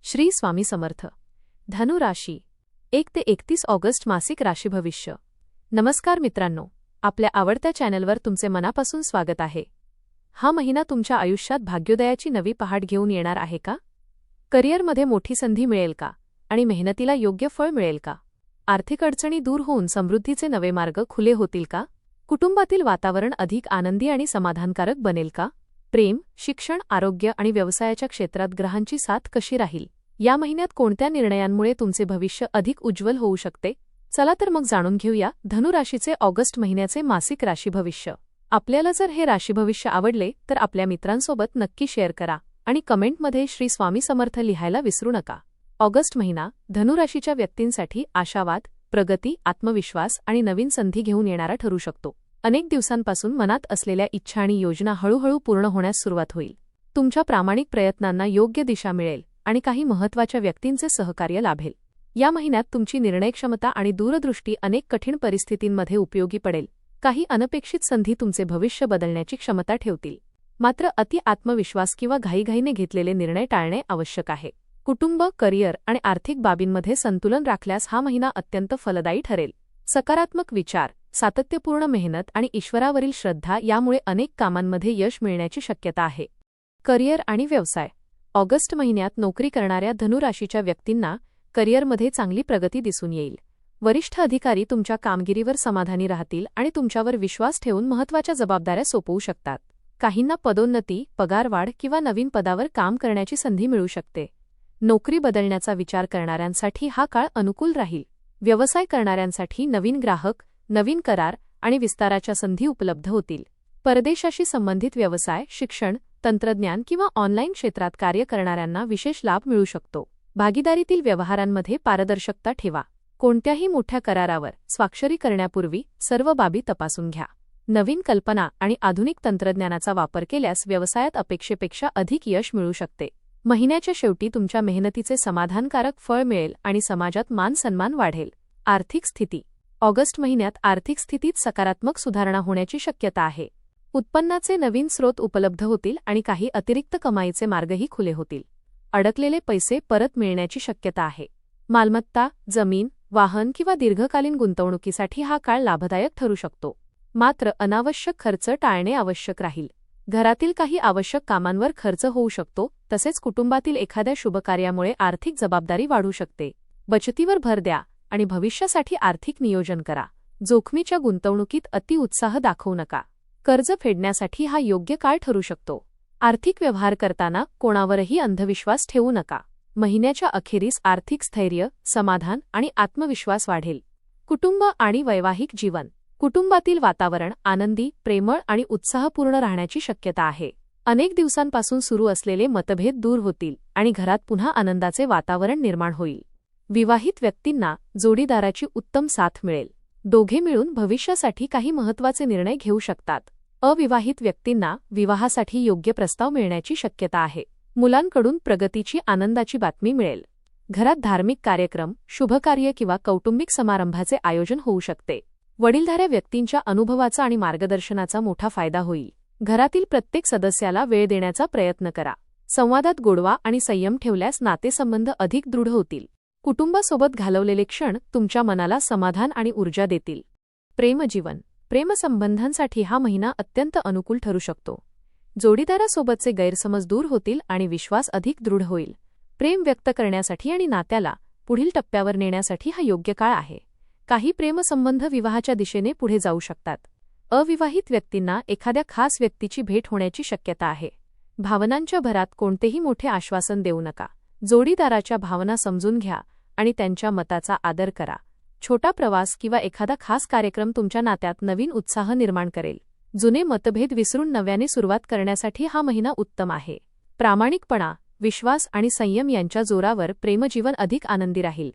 श्री स्वामी समर्थ. धनु राशी 1 ते 31 ऑगस्ट मासिक राशी भविष्य. नमस्कार मित्रांनो, आपल्या आवडत्या चॅनलवर तुमचे मनापासून स्वागत आहे. हा महिना तुमच्या आयुष्यात भाग्योदयाची नवी पहाट घेऊन येणार आहे का? करिअरमध्ये मोठी संधी मिळेल का आणि मेहनतीला योग्य फळ मिळेल का? आर्थिक अडचणी दूर होऊन समृद्धीचे नवे मार्ग खुले होतील का? कुटुंबातील वातावरण अधिक आनंदी आणि समाधानकारक बनेल का? प्रेम, शिक्षण, आरोग्य आणि व्यवसायाच्या क्षेत्रात ग्रहांची साथ कशी राहील? या महिन्यात कोणत्या निर्णयांमुळे तुमचे भविष्य अधिक उज्ज्वल होऊ शकते? चला तर मग जाणून घेऊया धनु राशीचे ऑगस्ट महिन्याचे मासिक राशी भविष्य. आपल्याला जर हे राशी भविष्य आवडले तर आपल्या मित्रांसोबत नक्की शेअर करा आणि कमेंटमध्ये श्री स्वामी समर्थ लिहायला विसरू नका. ऑगस्ट महिना धनु राशीच्या व्यक्तींसाठी आशावाद, प्रगती, आत्मविश्वास आणि नवीन संधी घेऊन येणारा ठरू शकतो. अनेक दिवसांपासून मनात असलेल्या इच्छा आणि योजना हळूहळू पूर्ण होण्यास सुरुवात होईल. तुमच्या प्रामाणिक प्रयत्नांना योग्य दिशा मिळेल आणि काही महत्त्वाच्या व्यक्तींचे सहकार्य लाभेल. या महिन्यात तुमची निर्णयक्षमता आणि दूरदृष्टी अनेक कठीण परिस्थितींमध्ये उपयोगी पडेल. काही अनपेक्षित संधी तुमचे भविष्य बदलण्याची क्षमता ठेवतील. मात्र अति आत्मविश्वास किंवा घाईघाईने घेतलेले निर्णय टाळणे आवश्यक आहे. कुटुंब, करिअर आणि आर्थिक बाबींमध्ये संतुलन राखल्यास हा महिना अत्यंत फलदायी ठरेल. सकारात्मक विचार, सातत्यपूर्ण मेहनत आणि ईश्वरावरील श्रद्धा यामुळे अनेक कामांमध्ये यश मिळण्याची शक्यता आहे. करिअर आणि व्यवसाय. ऑगस्ट महिन्यात नोकरी करणाऱ्या धनु राशीच्या व्यक्तींना करिअरमध्ये चांगली प्रगती दिसून येईल. वरिष्ठ अधिकारी तुमच्या कामगिरीवर समाधानी राहतील आणि तुमच्यावर विश्वास ठेवून महत्त्वाच्या जबाबदाऱ्या सोपवू शकतात. काहींना पदोन्नती, पगारवाढ किंवा नवीन पदावर काम करण्याची संधी मिळू शकते. नोकरी बदलण्याचा विचार करणाऱ्यांसाठी हा काळ अनुकूल राहील. व्यवसाय करणाऱ्यांसाठी नवीन ग्राहक, नवीन करार आणि विस्ताराच्या संधी उपलब्ध होतील. परदेशाशी संबंधित व्यवसाय, शिक्षण, तंत्रज्ञान किंवा ऑनलाईन क्षेत्रात कार्य करणाऱ्यांना विशेष लाभ मिळू शकतो. भागीदारीतील व्यवहारांमध्ये पारदर्शकता ठेवा. कोणत्याही मोठ्या करारावर स्वाक्षरी करण्यापूर्वी सर्व बाबी तपासून घ्या. नवीन कल्पना आणि आधुनिक तंत्रज्ञानाचा वापर केल्यास व्यवसायात अपेक्षेपेक्षा अधिक यश मिळू शकते. महिन्याच्या शेवटी तुमच्या मेहनतीचे समाधानकारक फळ मिळेल आणि समाजात मान सन्मान वाढेल. आर्थिक स्थिती. ऑगस्ट महिन्यात आर्थिक स्थितीत सकारात्मक सुधारणा होण्याची शक्यता आहे. उत्पन्नाचे नवीन स्रोत उपलब्ध होतील आणि काही अतिरिक्त कमाईचे मार्गही खुले होतील. अडकलेले पैसे परत मिळण्याची शक्यता आहे. मालमत्ता, जमीन, वाहन किंवा दीर्घकालीन गुंतवणुकीसाठी हा काळ लाभदायक ठरू शकतो. मात्र अनावश्यक खर्च टाळणे आवश्यक राहील. घरातील काही आवश्यक कामांवर खर्च होऊ शकतो, तसेच कुटुंबातील एखाद्या शुभकार्यामुळे आर्थिक जबाबदारी वाढू शकते. बचतीवर भर द्या आणि भविष्यासाठी आर्थिक नियोजन करा. जोखमीच्या गुंतवणुकीत अतिउत्साह दाखवू नका. कर्ज फेडण्यासाठी हा योग्य काळ ठरू शकतो. आर्थिक व्यवहार करताना कोणावरही अंधविश्वास ठेवू नका. महिन्याच्या अखेरीस आर्थिक स्थैर्य, समाधान आणि आत्मविश्वास वाढेल. कुटुंब आणि वैवाहिक जीवन. कुटुंबातील वातावरण आनंदी, प्रेमळ आणि उत्साहपूर्ण राहण्याची शक्यता आहे. अनेक दिवसांपासून सुरू असलेले मतभेद दूर होतील आणि घरात पुन्हा आनंदाचे वातावरण निर्माण होईल. विवाहित व्यक्तींना जोडीदाराची उत्तम साथ मिळेल. दोघे मिळून भविष्यासाठी काही महत्त्वाचे निर्णय घेऊ शकतात. अविवाहित व्यक्तींना विवाहासाठी योग्य प्रस्ताव मिळण्याची शक्यता आहे. मुलांकडून प्रगतीची आनंदाची बातमी मिळेल. घरात धार्मिक कार्यक्रम, शुभकार्य किंवा कौटुंबिक समारंभाचे आयोजन होऊ शकते. वडीलधाऱ्या व्यक्तींच्या अनुभवाचा आणि मार्गदर्शनाचा मोठा फायदा होईल. घरातील प्रत्येक सदस्याला वेळ देण्याचा प्रयत्न करा. संवादात गोडवा आणि संयम ठेवल्यास नातेसंबंध अधिक दृढ होतील. कुटुंबासोबत घालवलेले क्षण तुमच्या मनाला समाधान आणि ऊर्जा देतील. प्रेमजीवन. प्रेमसंबंधांसाठी हा महिना अत्यंत अनुकूल ठरू शकतो. जोडीदारासोबतचे गैरसमज दूर होतील आणि विश्वास अधिक दृढ होईल. प्रेम व्यक्त करण्यासाठी आणि नात्याला पुढील टप्प्यावर नेण्यासाठी हा योग्य काळ आहे. काही प्रेमसंबंध विवाहाच्या दिशेने पुढे जाऊ शकतात. अविवाहित व्यक्तींना एखाद्या खास व्यक्तीची भेट होण्याची शक्यता आहे. भावनांच्या भरात कोणतेही मोठे आश्वासन देऊ नका. जोडीदाराच्या भावना समजून घ्या आणि त्यांच्या मताचा आदर करा. छोटा प्रवास किंवा एखादा खास कार्यक्रम तुमच्या नात्यात नवीन उत्साह निर्माण करेल. जुने मतभेद विसरून नव्याने सुरुवात करण्यासाठी हा महिना उत्तम आहे. प्रामाणिकपणा, विश्वास आणि संयम यांच्या जोरावर प्रेमजीवन अधिक आनंदी राहील.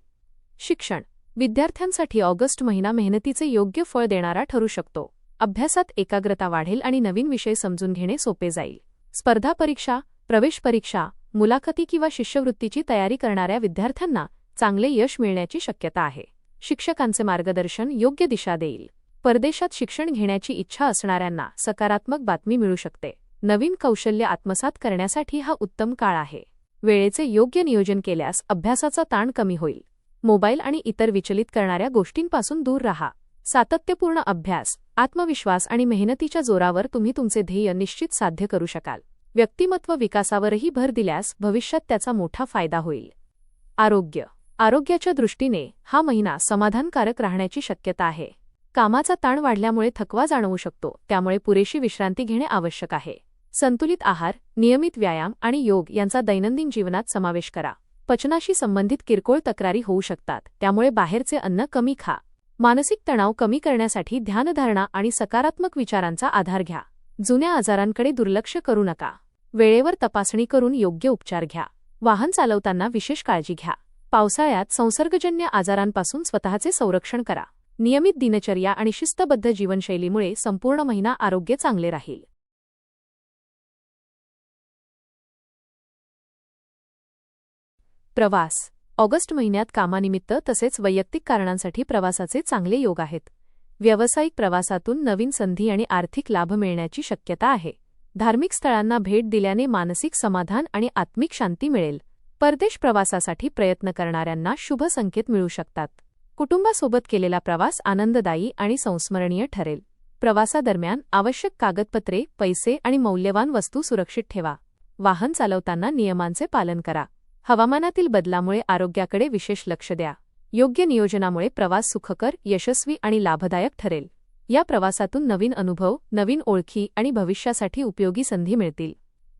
शिक्षण. विद्यार्थ्यांसाठी ऑगस्ट महिना मेहनतीचे योग्य फळ देणारा ठरू शकतो. अभ्यासात एकाग्रता वाढेल आणि नवीन विषय समजून घेणे सोपे जाईल. स्पर्धा परीक्षा, प्रवेश परीक्षा, मुलाखती किंवा शिष्यवृत्तीची तयारी करणाऱ्या विद्यार्थ्यांना चांगले यश मिळण्याची शक्यता आहे. शिक्षकांचे मार्गदर्शन योग्य दिशा देईल. परदेशात शिक्षण घेण्याची इच्छा असणाऱ्यांना सकारात्मक बातमी मिळू शकते. नवीन कौशल्य आत्मसात करण्यासाठी हा उत्तम काळ आहे. वेळेचे योग्य नियोजन केल्यास अभ्यासाचा ताण कमी होईल. मोबाईल आणि इतर विचलित करणाऱ्या गोष्टींपासून दूर राहा. सातत्यपूर्ण अभ्यास, आत्मविश्वास आणि मेहनतीच्या जोरावर तुम्ही तुमचे ध्येय निश्चित साध्य करू शकाल. व्यक्तिमत्व विकासावरही भर दिल्यास भविष्यात त्याचा मोठा फायदा होईल. आरोग्याच्या दृष्टीने हा महिना समाधानकारक राहण्याची शक्यता आहे. कामाचा ताण वाढल्यामुळे थकवा जाणवू शकतो, त्यामुळे पुरेशी विश्रांती घेणे आवश्यक आहे. संतुलित आहार, नियमित व्यायाम आणि योग यांचा दैनंदिन जीवनात समावेश करा. पचनाशी संबंधित किरकोळ तक्रारी होऊ शकतात, त्यामुळे बाहेरचे अन्न कमी खा. मानसिक तणाव कमी करण्यासाठी ध्यानधारणा आणि सकारात्मक विचारांचा आधार घ्या. जुन्या आजारांकडे दुर्लक्ष करू नका. वेळेवर तपासणी करून योग्य उपचार घ्या. वाहन चालवताना विशेष काळजी घ्या. पावसाळ्यात संसर्गजन्य आजारांपासून स्वतःचे संरक्षण करा. नियमित दिनचर्या आणि शिस्तबद्ध जीवनशैलीमुळे संपूर्ण महिना आरोग्य चांगले राहील. प्रवास. ऑगस्ट महिन्यात कामानिमित्त तसेच वैयक्तिक कारणांसाठी प्रवासाचे चांगले योग आहेत. व्यावसायिक प्रवासातून नवीन संधी आणि आर्थिक लाभ मिळण्याची शक्यता आहे. धार्मिक स्थळांना भेट दिल्याने मानसिक समाधान आणि आत्मिक शांती मिळेल. परदेश प्रवासासाठी प्रयत्न करणाऱ्यांना शुभ संकेत मिळू शकतात. कुटुंबासोबत केलेला प्रवास आनंददायी आणि संस्मरणीय ठरेल. प्रवासादरम्यान आवश्यक कागदपत्रे, पैसे आणि मौल्यवान वस्तू सुरक्षित ठेवा. वाहन चालवताना नियमांचे पालन करा. हवामानातील बदलामुळे आरोग्याकडे विशेष लक्ष द्या. योग्य नियोजनामुळे प्रवास सुखकर, यशस्वी आणि लाभदायक ठरेल. या प्रवासातून नवीन अनुभव, नवीन ओळखी आणि भविष्यासाठी उपयोगी संधी मिळतील.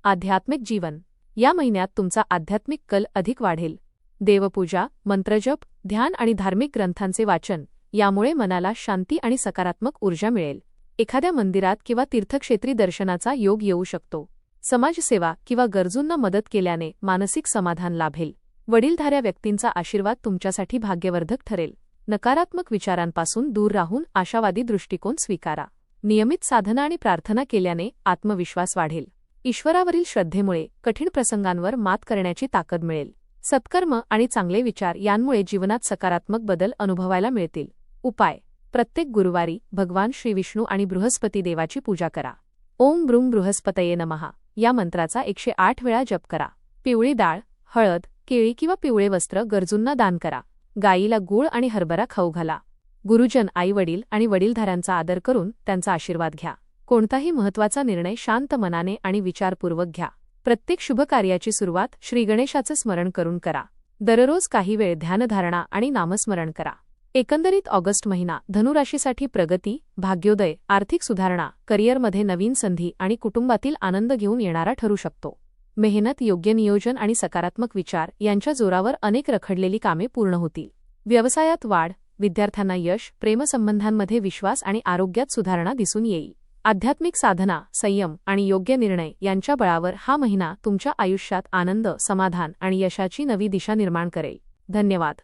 आध्यात्मिक जीवन. या महिन्यात तुमचा आध्यात्मिक कल अधिक वाढेल. देवपूजा, मंत्रजप, ध्यान आणि धार्मिक ग्रंथांचे वाचन यामुळे मनाला शांती आणि सकारात्मक ऊर्जा मिळेल. एखाद्या मंदिरात किंवा तीर्थक्षेत्री दर्शनाचा योग येऊ शकतो. समाजसेवा किंवा गरजूंना मदत केल्याने मानसिक समाधान लाभेल. वडीलधाऱ्या व्यक्तींचा आशीर्वाद तुमच्यासाठी भाग्यवर्धक ठरेल. नकारात्मक विचारांपासून दूर राहून आशावादी दृष्टिकोन स्वीकारा. नियमित साधना आणि प्रार्थना केल्याने आत्मविश्वास वाढेल. ईश्वरावरील श्रद्धेमुळे कठीण प्रसंगांवर मात करण्याची ताकद मिळेल. सत्कर्म आणि चांगले विचार यांमुळे जीवनात सकारात्मक बदल अनुभवायला मिळतील. उपाय. प्रत्येक गुरुवारी भगवान श्री विष्णू आणि बृहस्पती देवाची पूजा करा. ओम ब्रूम बृहस्पतये नमः या मंत्राचा 108 वेळा जप करा. पिवळी डाळ, हळद, केळी किंवा पिवळे वस्त्र गरजूंना दान करा. गायीला गूळ आणि हरभरा खाऊ घाला. गुरुजन, आई-वडील आणि वडीलधाऱ्यांचा आदर करून त्यांचा आशीर्वाद घ्या. कोणताही महत्त्वाचा निर्णय शांत मनाने आणि विचारपूर्वक घ्या. प्रत्येक शुभ कार्याची सुरुवात श्री गणेशाचे स्मरण करून करा. दररोज काही वेळ ध्यानधारणा आणि नामस्मरण करा. एकंदरीत ऑगस्ट महिना धनुराशीसाठी प्रगती, भाग्योदय, आर्थिक सुधारणा, करिअरमध्ये नवीन संधी आणि कुटुंबातील आनंद घेऊन येणारा ठरू शकतो. मेहनत, योग्य नियोजन आणि सकारात्मक विचार यांच्या जोरावर अनेक रखडलेली कामे पूर्ण होतील. व्यवसायात वाढ, विद्यार्थ्यांना यश, प्रेमसंबंधांमध्ये विश्वास आणि आरोग्यात सुधारणा दिसून येईल. आध्यात्मिक साधना, संयम आणि योग्य निर्णय यांच्या बळावर हा महिना तुमच्या आयुष्यात आनंद, समाधान आणि यशाची नवी दिशा निर्माण करेल. धन्यवाद.